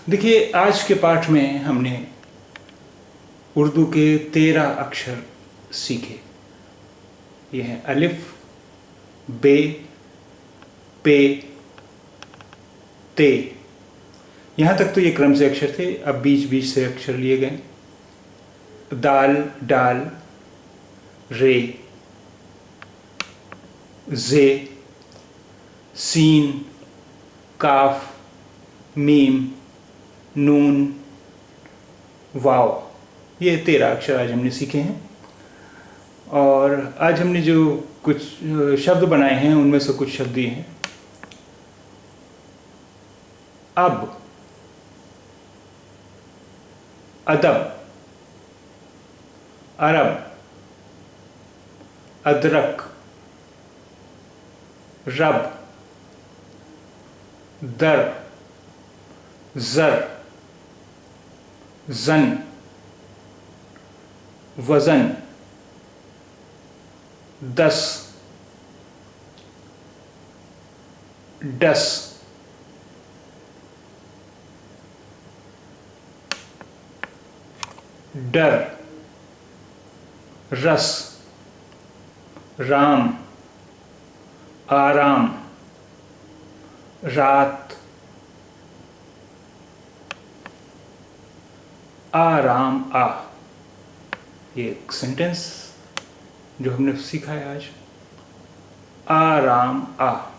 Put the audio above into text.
देखिए, आज के पाठ में हमने उर्दू के 13 अक्षर सीखे। ये हैं अलिफ, बे, पे, ते। यहाँ तक तो ये क्रम से अक्षर थे, अब बीच बीच से अक्षर लिए गए। दाल, डाल, रे, जे, सीन, काफ, मीम, नून, वाव। ये 13 अक्षर आज हमने सीखे हैं। और आज हमने जो कुछ शब्द बनाए हैं उनमें से कुछ शब्द ये हैं। अब, अदब, अरब, अदरक, रब, दर, जर, जन, वजन, दस, डस, डर, रस, राम, आराम, रात, आराम, आ। ये एक सेंटेंस जो हमने सीखा है आज। आराम, आ।